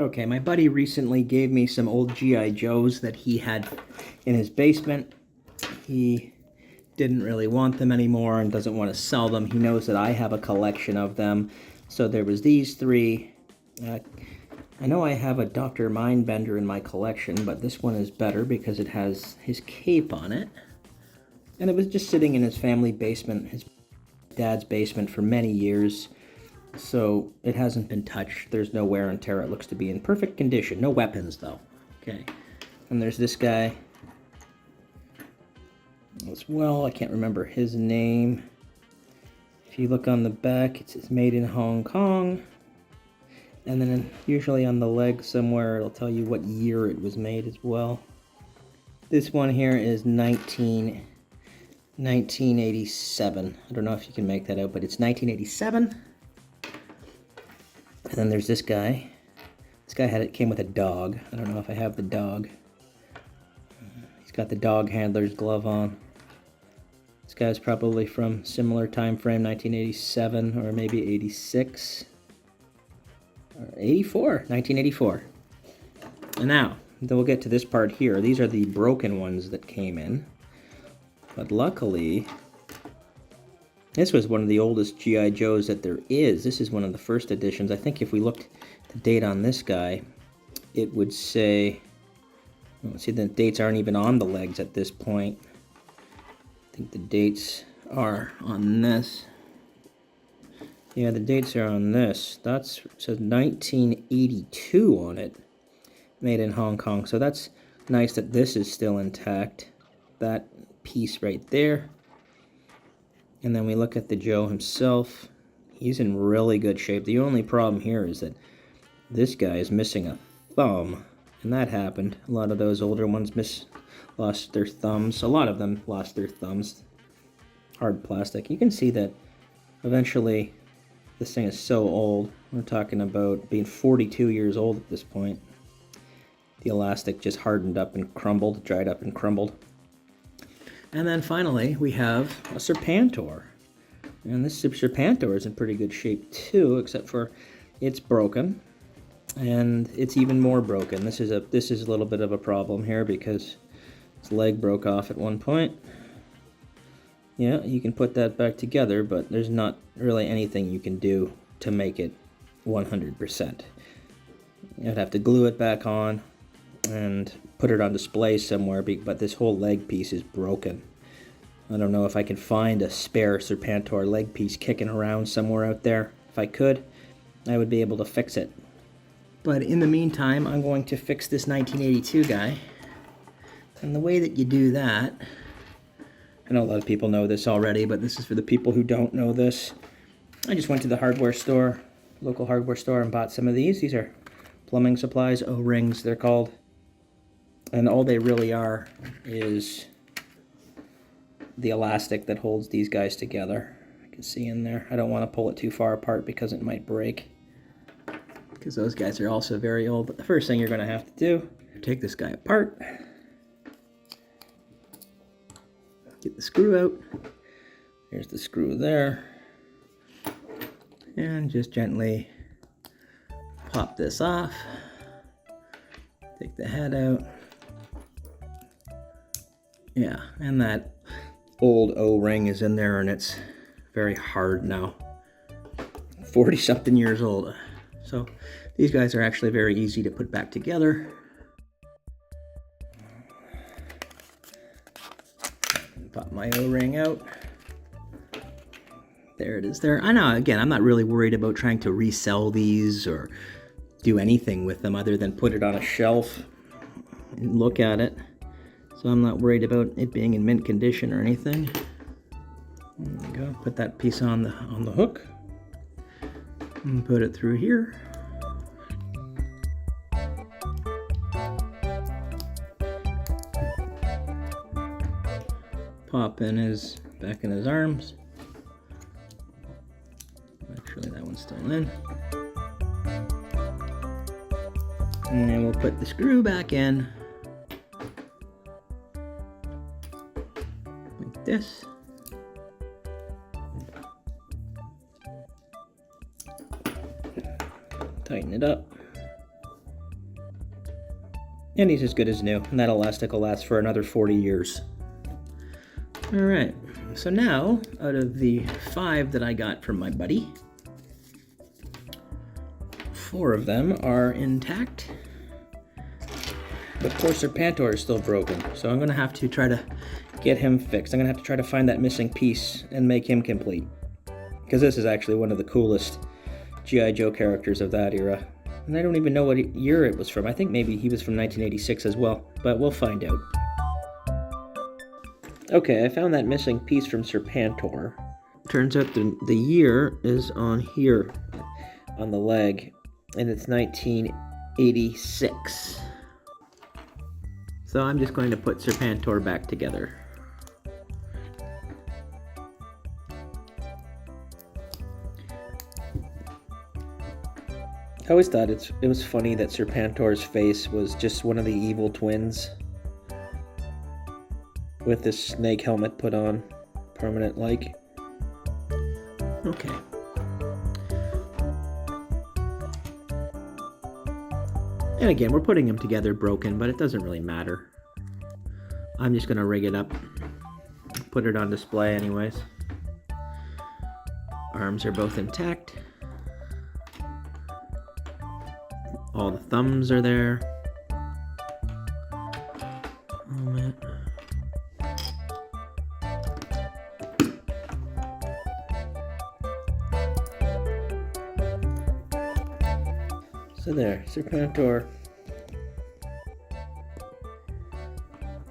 Okay, my buddy recently gave me some old G.I. Joes that he had in his basement. He didn't really want them anymore and doesn't want to sell them. He knows that I have a collection of them. So there was these three. I know I have a Dr. Mindbender in my collection, but this one is better because it has his cape on it. And it was just sitting in his family basement, his dad's basement, for many years. So it hasn't been touched. There's no wear and tear. It looks to be in perfect condition. No weapons, though. Okay. And there's this guy as well. I can't remember his name. If you look on the back, it says made in Hong Kong. And then usually on the leg somewhere, it'll tell you what year it was made as well. This one here is 1987. I don't know if you can make that out, but it's 1987. And then there's this guy. This guy came with a dog. I don't know if I have the dog. He's got the dog handler's glove on. This guy's probably from similar time frame, 1987 or maybe 86. Or 84, 1984. And now, then we'll get to this part here. These are the broken ones that came in. But luckily, this was one of the oldest G.I. Joes that there is. This is one of the first editions. I think if we looked at the date on this guy, it would say... see, the dates aren't even on the legs at this point. I think the dates are on this. Yeah, the dates are on this. It says 1982 on it. Made in Hong Kong. So that's nice that this is still intact. That piece right there. And then we look at the Joe himself. He's in really good shape. The only problem here is that this guy is missing a thumb. And that happened. A lot of those older ones lost their thumbs. A lot of them lost their thumbs. Hard plastic. You can see that eventually this thing is so old. We're talking about being 42 years old at this point. The elastic just hardened up and crumbled, dried up and crumbled. And then finally, we have a Serpentor. And this Serpentor is in pretty good shape too, except for it's broken. And it's even more broken. This is a little bit of a problem here because its leg broke off at one point. Yeah, you can put that back together, but there's not really anything you can do to make it 100%. You'd have to glue it back on and put it on display somewhere, but this whole leg piece is broken. I don't know if I can find a spare Serpentor leg piece kicking around somewhere out there. If I could, I would be able to fix it. But in the meantime, I'm going to fix this 1982 guy. And the way that you do that, I know a lot of people know this already, but this is for the people who don't know this. I just went to the hardware store, local hardware store, and bought some of these. These are plumbing supplies, O-rings they're called. And all they really are is the elastic that holds these guys together. You can see in there. I don't want to pull it too far apart because it might break, because those guys are also very old. But the first thing you're going to have to do, take this guy apart, get the screw out. Here's the screw there. And just gently pop this off. Take the head out. Yeah, and that old O-ring is in there, and it's very hard now. 40-something years old. So these guys are actually very easy to put back together. Pop my O-ring out. There it is there. I know, again, I'm not really worried about trying to resell these or do anything with them other than put it on a shelf and look at it. So I'm not worried about it being in mint condition or anything. There we go. Put that piece on the hook and put it through here. Pop in back in his arms. Actually, that one's still in. And then we'll put the screw back in. Like this. Tighten it up. And he's as good as new, and that elastic will last for another 40 years. Alright, so now, out of the 5 that I got from my buddy, 4 of them are intact. But poor Serpentor is still broken, so I'm going to have to try to get him fixed. I'm going to have to try to find that missing piece and make him complete. Because this is actually one of the coolest G.I. Joe characters of that era. And I don't even know what year it was from. I think maybe he was from 1986 as well, but we'll find out. Okay, I found that missing piece from Serpentor. Turns out the year is on here, on the leg, and it's 1986. So I'm just going to put Serpentor back together. I always thought it was funny that Serpentor's face was just one of the evil twins with this snake helmet put on, permanent like. Okay. And again, we're putting them together broken, but it doesn't really matter. I'm just gonna rig it up, put it on display anyways. Arms are both intact. All the thumbs are there. Oh man. So there, Serpentor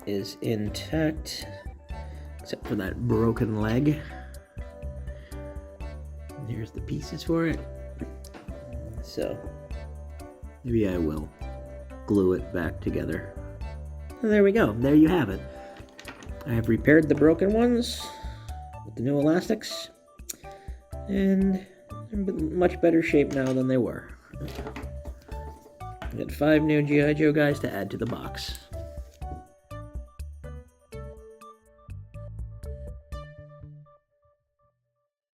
is intact, except for that broken leg. And here's the pieces for it. So maybe I will glue it back together. And there we go. There you have it. I have repaired the broken ones with the new elastics, and they're in much better shape now than they were. I got 5 new G.I. Joe guys to add to the box.